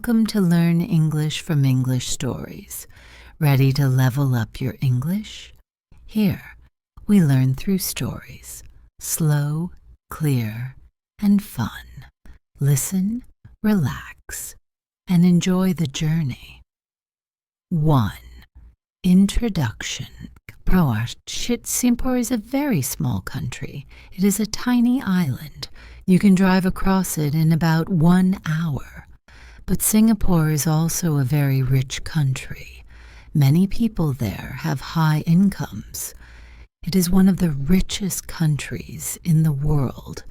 Welcome to Learn English from English Stories. Ready to level up your English? Here, we learn through stories. Slow, clear, and fun. Listen, relax, and enjoy the journey. 1. Introduction. Singapore is a very small country. It is a tiny island. You can drive across it in about 1 hour. But Singapore is also a very rich country. Many people there have high incomes. It is one of the richest countries in the world.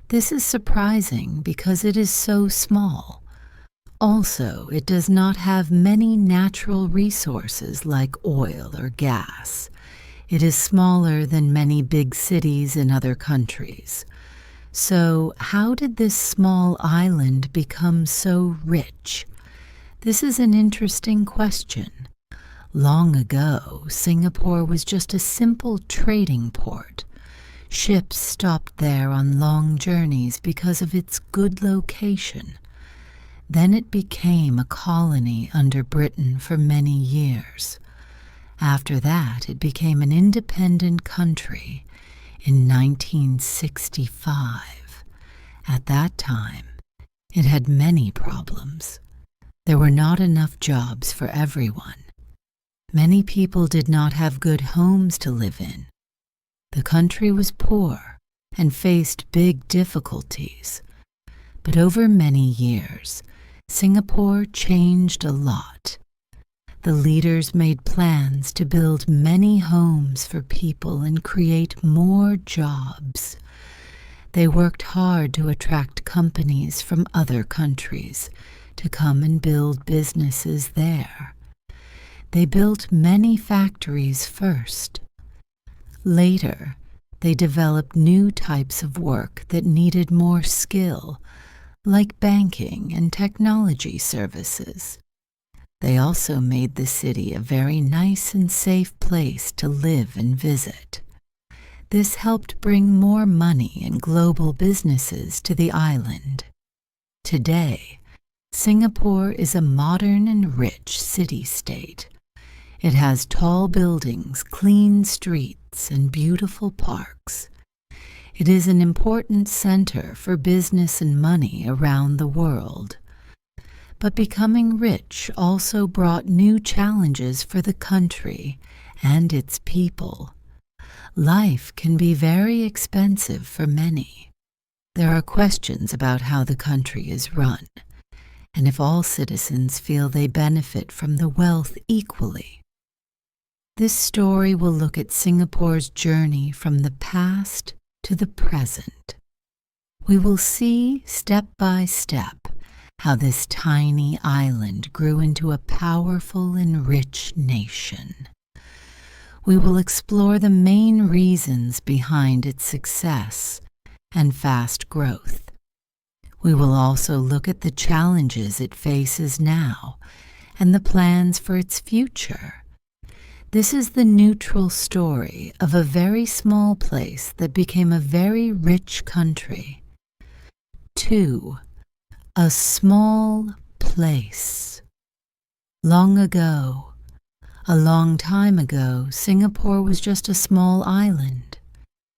This is surprising because it is so small. Also, it does not have many natural resources like oil or gas. It is smaller than many big cities in other countries. So, how did this small island become so rich? This is an interesting question. Long ago, Singapore was just a simple trading port. Ships stopped there on long journeys because of its good location. Then it became a colony under Britain for many years. After that, it became an independent country in 1965. At that time, it had many problems. There were not enough jobs for everyone. Many people did not have good homes to live in. The country was poor and faced big difficulties. But over many years, Singapore changed a lot. The leaders made plans to build many homes for people and create more jobs. They worked hard to attract companies from other countries to come and build businesses there. They built many factories first. Later, they developed new types of work that needed more skill, like banking and technology services. They also made the city a very nice and safe place to live and visit. This helped bring more money and global businesses to the island. Today, Singapore is a modern and rich city-state. It has tall buildings, clean streets, and beautiful parks. It is an important center for business and money around the world. But becoming rich also brought new challenges for the country and its people. Life can be very expensive for many. There are questions about how the country is run, and if all citizens feel they benefit from the wealth equally. This story will look at Singapore's journey from the past to the present. We will see step by step how this tiny island grew into a powerful and rich nation. We will explore the main reasons behind its success and fast growth. We will also look at the challenges it faces now and the plans for its future. This is the neutral story of a very small place that became a very rich country. 2. A small place. Long ago, a long time ago, Singapore was just a small island.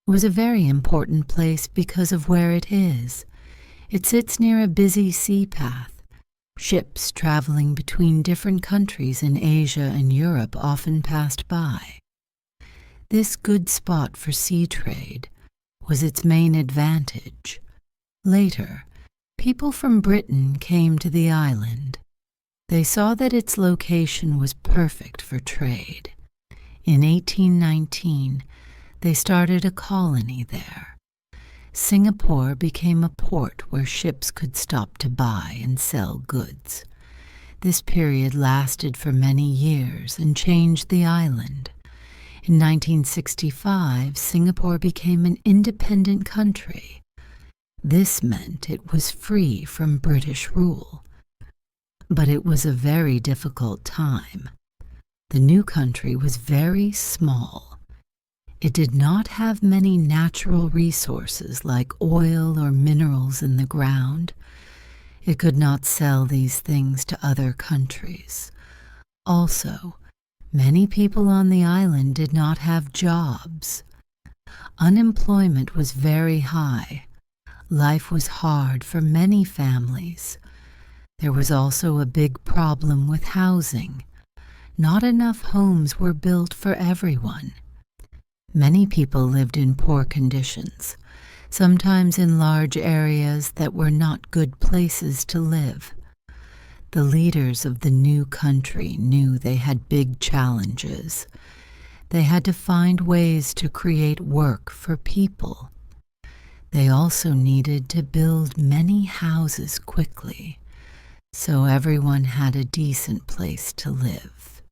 It was a very important place because of where it is. It sits near a busy sea path. Ships traveling between different countries in Asia and Europe often passed by. This good spot for sea trade was its main advantage. Later, people from Britain came to the island. They saw that its location was perfect for trade. In 1819, they started a colony there. Singapore became a port where ships could stop to buy and sell goods. This period lasted for many years and changed the island. In 1965, Singapore became an independent country. This meant it was free from British rule. But it was a very difficult time. The new country was very small. It did not have many natural resources like oil or minerals in the ground. It could not sell these things to other countries. Also, many people on the island did not have jobs. Unemployment was very high. Life was hard for many families. There was also a big problem with housing. Not enough homes were built for everyone. Many people lived in poor conditions, sometimes in large areas that were not good places to live. The leaders of the new country knew they had big challenges. They had to find ways to create work for people. They also needed to build many houses quickly, so everyone had a decent place to live.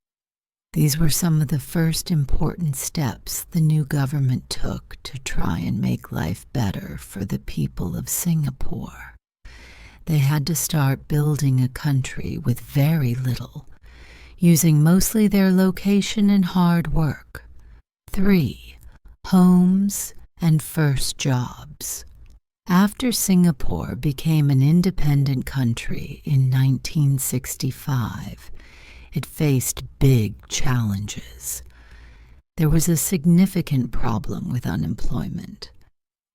These were some of the first important steps the new government took to try and make life better for the people of Singapore. They had to start building a country with very little, using mostly their location and hard work. 3. Homes and first jobs. After Singapore became an independent country in 1965, it faced big challenges. There was a significant problem with unemployment.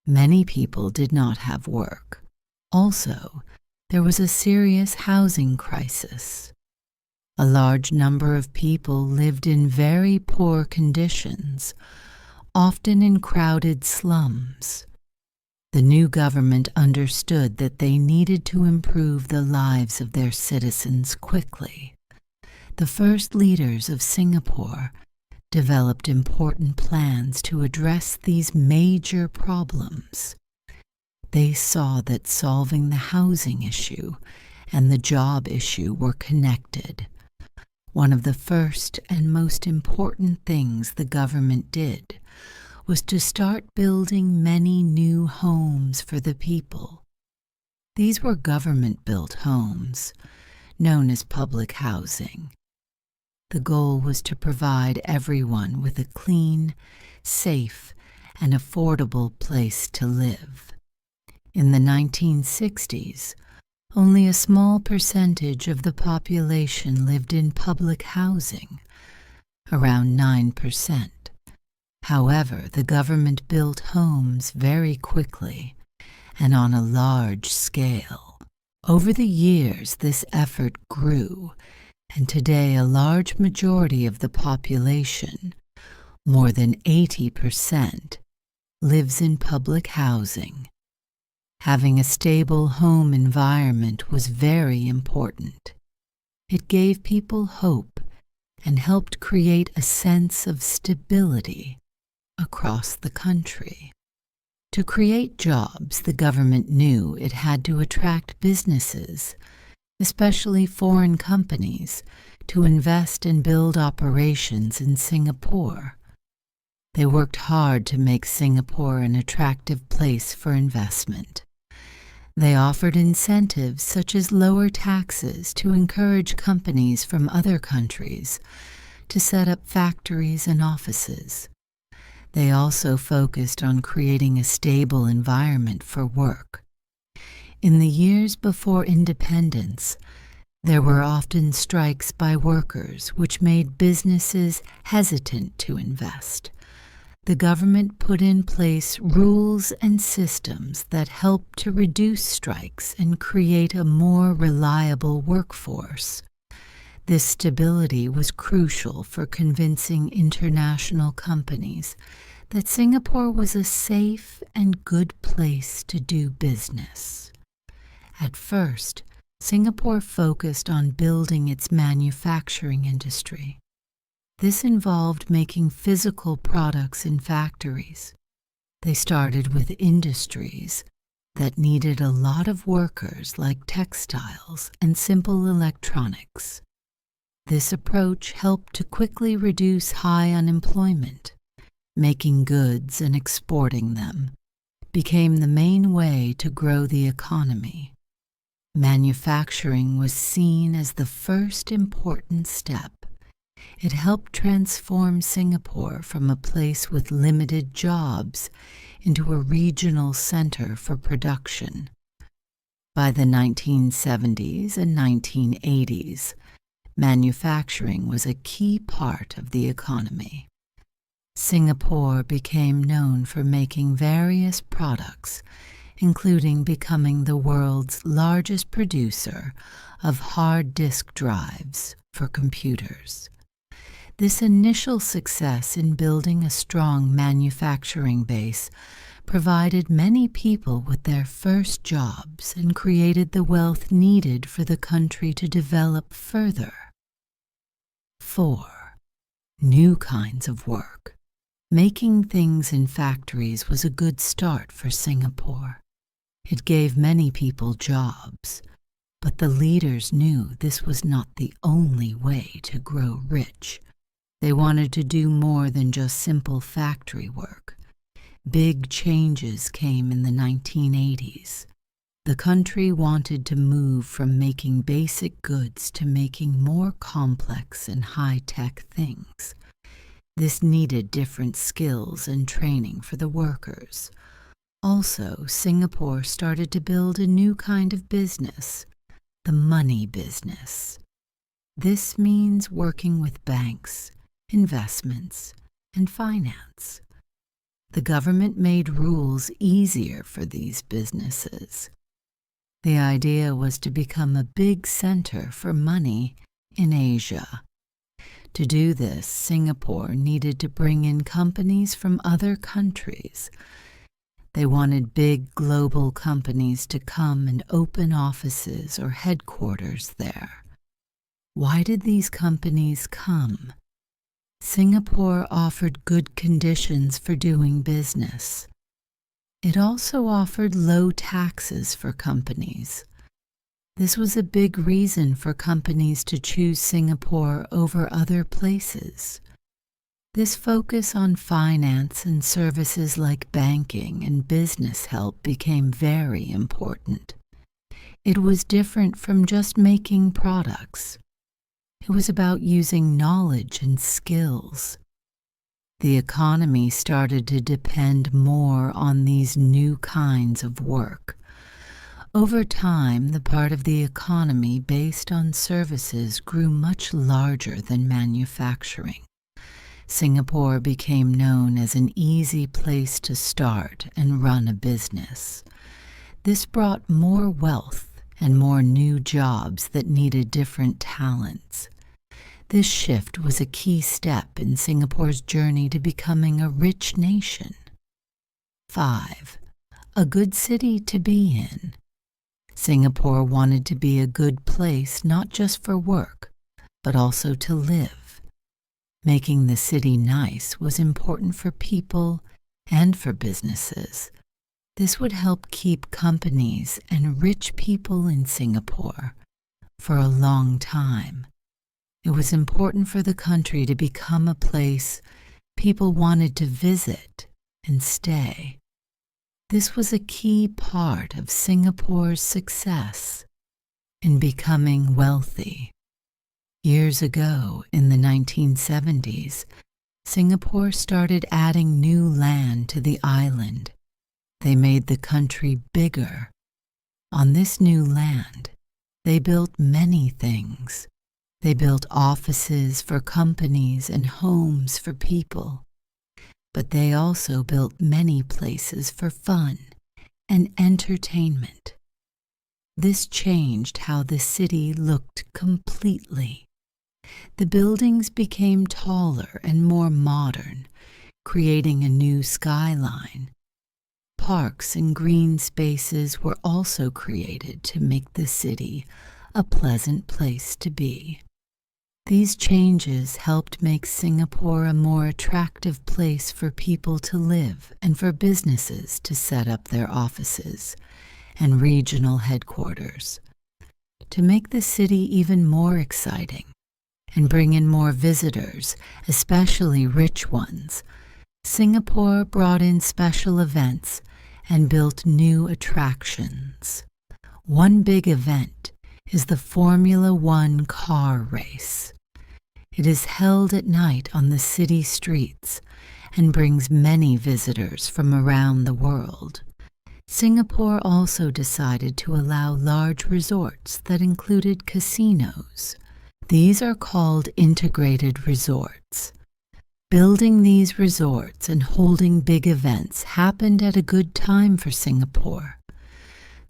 Many people did not have work. Also, there was a serious housing crisis. A large number of people lived in very poor conditions, often in crowded slums. The new government understood that they needed to improve the lives of their citizens quickly. The first leaders of Singapore developed important plans to address these major problems. They saw that solving the housing issue and the job issue were connected. One of the first and most important things the government did was to start building many new homes for the people. These were government-built homes, known as public housing. The goal was to provide everyone with a clean, safe, and affordable place to live. In the 1960s, only a small percentage of the population lived in public housing, around 9%. However, the government built homes very quickly and on a large scale. Over the years, this effort grew, and today a large majority of the population, more than 80%, lives in public housing. Having a stable home environment was very important. It gave people hope and helped create a sense of stability across the country. To create jobs, the government knew it had to attract businesses, especially foreign companies, to invest and build operations in Singapore. They worked hard to make Singapore an attractive place for investment. They offered incentives such as lower taxes to encourage companies from other countries to set up factories and offices. They also focused on creating a stable environment for work. In the years before independence, there were often strikes by workers which made businesses hesitant to invest. The government put in place rules and systems that helped to reduce strikes and create a more reliable workforce. This stability was crucial for convincing international companies that Singapore was a safe and good place to do business. At first, Singapore focused on building its manufacturing industry. This involved making physical products in factories. They started with industries that needed a lot of workers, like textiles and simple electronics. This approach helped to quickly reduce high unemployment. Making goods and exporting them became the main way to grow the economy. Manufacturing was seen as the first important step. It helped transform Singapore from a place with limited jobs into a regional center for production. By the 1970s and 1980s, manufacturing was a key part of the economy. Singapore became known for making various products, including becoming the world's largest producer of hard disk drives for computers. This initial success in building a strong manufacturing base provided many people with their first jobs and created the wealth needed for the country to develop further. 4. New kinds of work. Making things in factories was a good start for Singapore. It gave many people jobs, but the leaders knew this was not the only way to grow rich. They wanted to do more than just simple factory work. Big changes came in the 1980s. The country wanted to move from making basic goods to making more complex and high-tech things. This needed different skills and training for the workers. Also, Singapore started to build a new kind of business, the money business. This means working with banks, investments, and finance. The government made rules easier for these businesses. The idea was to become a big center for money in Asia. To do this, Singapore needed to bring in companies from other countries. They wanted big global companies to come and open offices or headquarters there. Why did these companies come? Singapore offered good conditions for doing business. It also offered low taxes for companies. This was a big reason for companies to choose Singapore over other places. This focus on finance and services like banking and business help became very important. It was different from just making products. It was about using knowledge and skills. The economy started to depend more on these new kinds of work. Over time, the part of the economy based on services grew much larger than manufacturing. Singapore became known as an easy place to start and run a business. This brought more wealth and more new jobs that needed different talents. This shift was a key step in Singapore's journey to becoming a rich nation. 5. A good city to be in. Singapore wanted to be a good place not just for work, but also to live. Making the city nice was important for people and for businesses. This would help keep companies and rich people in Singapore for a long time. It was important for the country to become a place people wanted to visit and stay. This was a key part of Singapore's success in becoming wealthy. Years ago, in the 1970s, Singapore started adding new land to the island. They made the country bigger. On this new land, they built many things. They built offices for companies and homes for people. But they also built many places for fun and entertainment. This changed how the city looked completely. The buildings became taller and more modern, creating a new skyline. Parks and green spaces were also created to make the city a pleasant place to be. These changes helped make Singapore a more attractive place for people to live and for businesses to set up their offices and regional headquarters. To make the city even more exciting and bring in more visitors, especially rich ones, Singapore brought in special events and built new attractions. One big event is the Formula One car race. It is held at night on the city streets and brings many visitors from around the world. Singapore also decided to allow large resorts that included casinos. These are called integrated resorts. Building these resorts and holding big events happened at a good time for Singapore.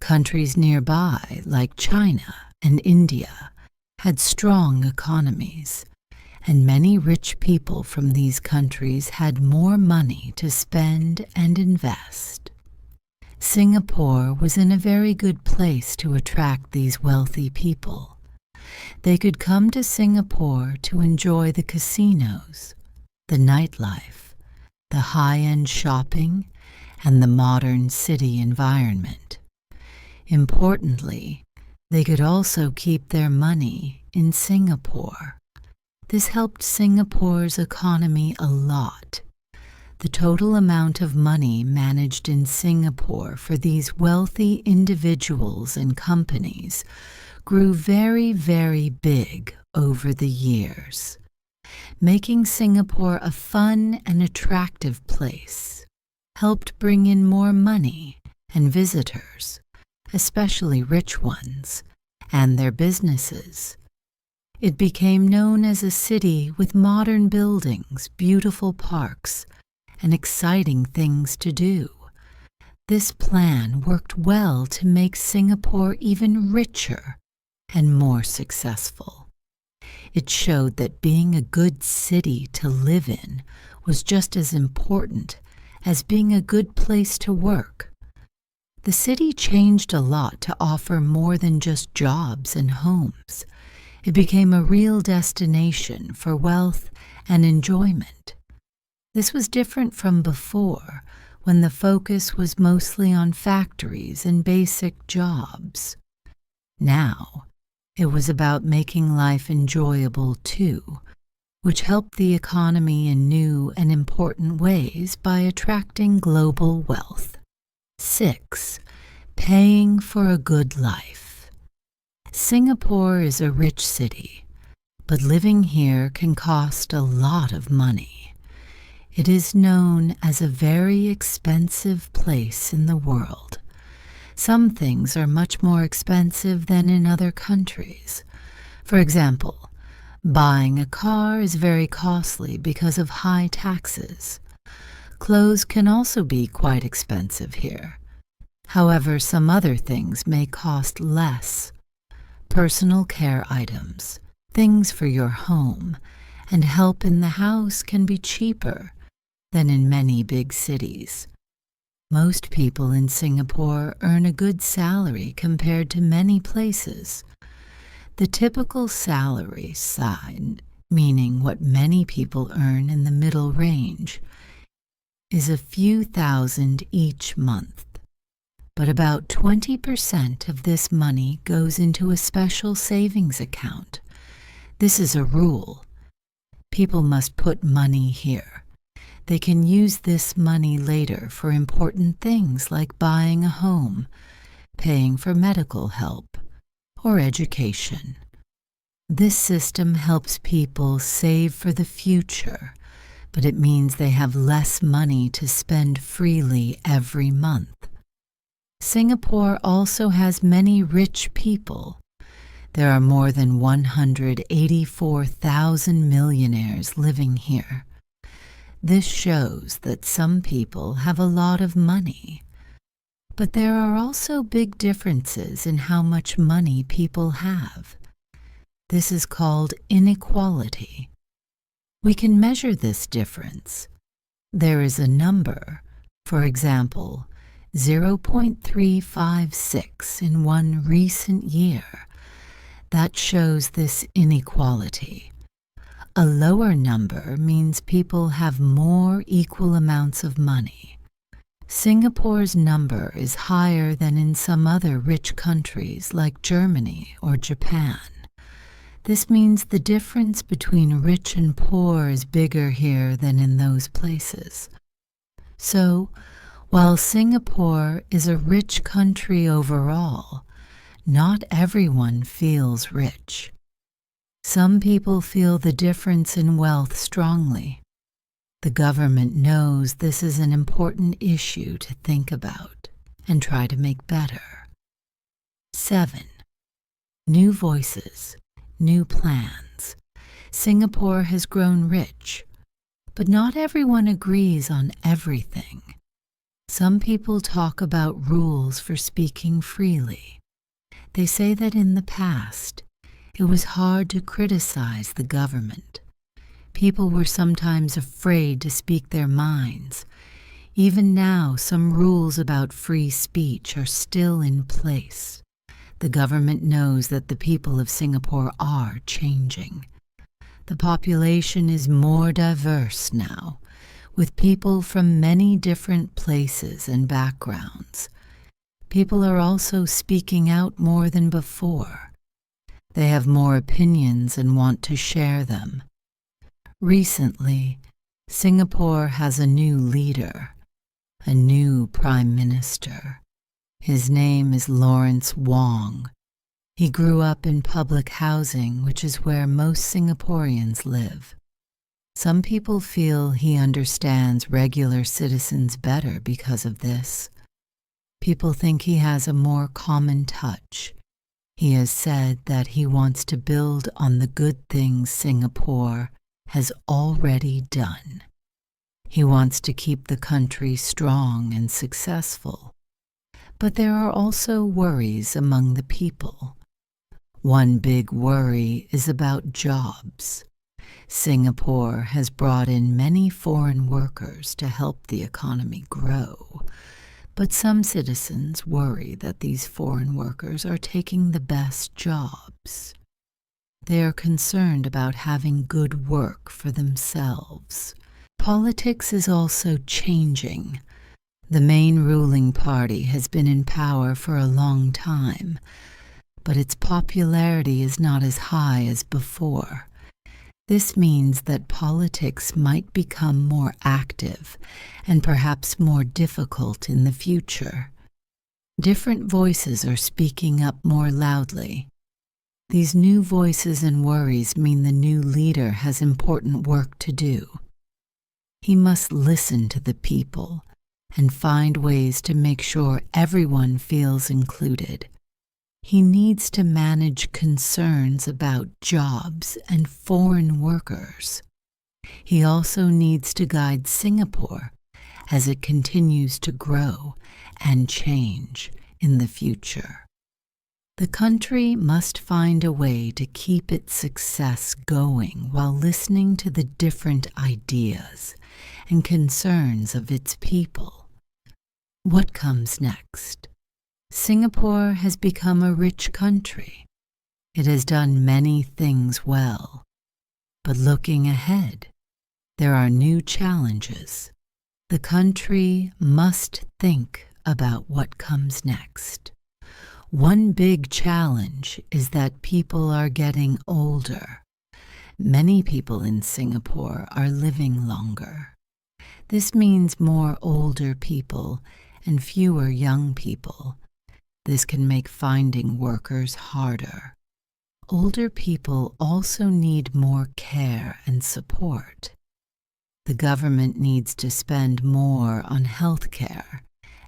Countries nearby, like China and India, had strong economies, and many rich people from these countries had more money to spend and invest. Singapore was in a very good place to attract these wealthy people. They could come to Singapore to enjoy the casinos, the nightlife, the high-end shopping, and the modern city environment. Importantly, they could also keep their money in Singapore. This helped Singapore's economy a lot. The total amount of money managed in Singapore for these wealthy individuals and companies grew very, very big over the years, making Singapore a fun and attractive place, helped bring in more money and visitors, especially rich ones, and their businesses. It became known as a city with modern buildings, beautiful parks, and exciting things to do. This plan worked well to make Singapore even richer and more successful. It showed that being a good city to live in was just as important as being a good place to work. The city changed a lot to offer more than just jobs and homes. It became a real destination for wealth and enjoyment. This was different from before, when the focus was mostly on factories and basic jobs. Now, it was about making life enjoyable too, which helped the economy in new and important ways by attracting global wealth. 6. Paying for a good life. Singapore is a rich city, but living here can cost a lot of money. It is known as a very expensive place in the world. Some things are much more expensive than in other countries. For example, buying a car is very costly because of high taxes. Clothes can also be quite expensive here. However, some other things may cost less. Personal care items, things for your home, and help in the house can be cheaper than in many big cities. Most people in Singapore earn a good salary compared to many places. The typical salary side, meaning what many people earn in the middle range, is a few thousand each month. But about 20% of this money goes into a special savings account. This is a rule. People must put money here. They can use this money later for important things like buying a home, paying for medical help, or education. This system helps people save for the future, but it means they have less money to spend freely every month. Singapore also has many rich people. There are more than 184,000 millionaires living here. This shows that some people have a lot of money. But there are also big differences in how much money people have. This is called inequality. We can measure this difference. There is a number, for example, 0.356 in one recent year. That shows this inequality. A lower number means people have more equal amounts of money. Singapore's number is higher than in some other rich countries like Germany or Japan. This means the difference between rich and poor is bigger here than in those places. So, while Singapore is a rich country overall, not everyone feels rich. Some people feel the difference in wealth strongly. The government knows this is an important issue to think about. and try to make better. 7. New voices, new plans. Singapore has grown rich, but not everyone agrees on everything. Some people talk about rules for speaking freely. They say that in the past, it was hard to criticize the government. People were sometimes afraid to speak their minds. Even now, some rules about free speech are still in place. The government knows that the people of Singapore are changing. The population is more diverse now, with people from many different places and backgrounds. People are also speaking out more than before. They have more opinions and want to share them. Recently, Singapore has a new leader, a new prime minister. His name is Lawrence Wong. He grew up in public housing, which is where most Singaporeans live. Some people feel he understands regular citizens better because of this. People think he has a more common touch. He has said that he wants to build on the good things Singapore has already done. He wants to keep the country strong and successful. But there are also worries among the people. One big worry is about jobs. Singapore has brought in many foreign workers to help the economy grow, but some citizens worry that these foreign workers are taking the best jobs. They are concerned about having good work for themselves. Politics is also changing. The main ruling party has been in power for a long time, but its popularity is not as high as before. This means that politics might become more active and perhaps more difficult in the future. Different voices are speaking up more loudly. These new voices and worries mean the new leader has important work to do. He must listen to the people and find ways to make sure everyone feels included. He needs to manage concerns about jobs and foreign workers. He also needs to guide Singapore as it continues to grow and change in the future. The country must find a way to keep its success going while listening to the different ideas and concerns of its people. What comes next? Singapore has become a rich country. It has done many things well. But looking ahead, there are new challenges. The country must think about what comes next. One big challenge is that people are getting older. Many people in Singapore are living longer. This means more older people and fewer young people. This can make finding workers harder. Older people also need more care and support. The government needs to spend more on health care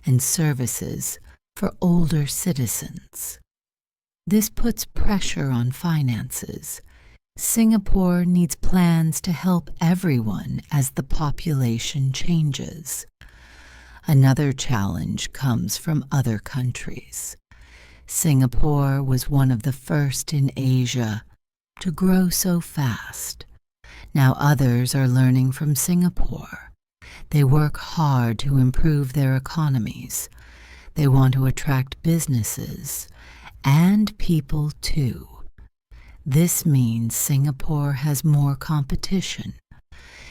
and services for older citizens. This puts pressure on finances. Singapore needs plans to help everyone as the population changes. Another challenge comes from other countries. Singapore was one of the first in Asia to grow so fast. Now others are learning from Singapore. They work hard to improve their economies. They want to attract businesses and people too. This means Singapore has more competition.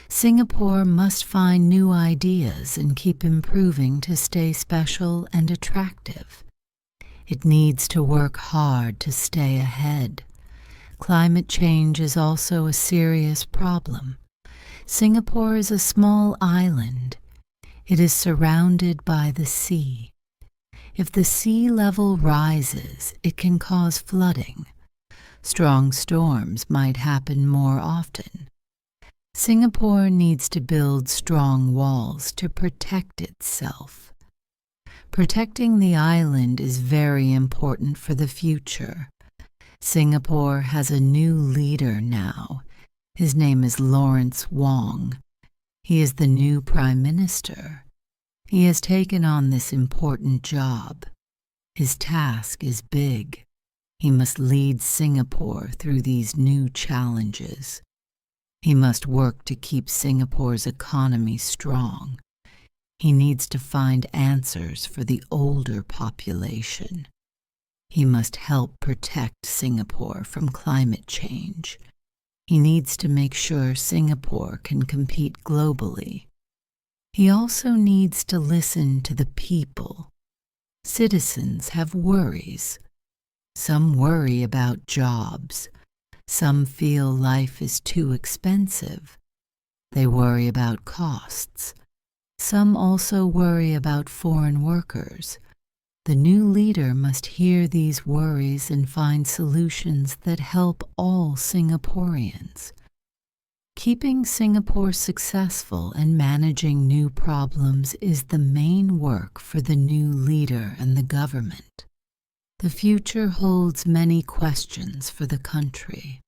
Singapore must find new ideas and keep improving to stay special and attractive. It needs to work hard to stay ahead. Climate change is also a serious problem. Singapore is a small island. It is surrounded by the sea. If the sea level rises, it can cause flooding. Strong storms might happen more often. Singapore needs to build strong walls to protect itself. Protecting the island is very important for the future. Singapore has a new leader now. His name is Lawrence Wong. He is the new Prime Minister. He has taken on this important job. His task is big. He must lead Singapore through these new challenges. He must work to keep Singapore's economy strong. He needs to find answers for the older population. He must help protect Singapore from climate change. He needs to make sure Singapore can compete globally. He also needs to listen to the people. Citizens have worries. Some worry about jobs. Some feel life is too expensive. They worry about costs. Some also worry about foreign workers. The new leader must hear these worries and find solutions that help all Singaporeans. Keeping Singapore successful and managing new problems is the main work for the new leader and the government. The future holds many questions for the country.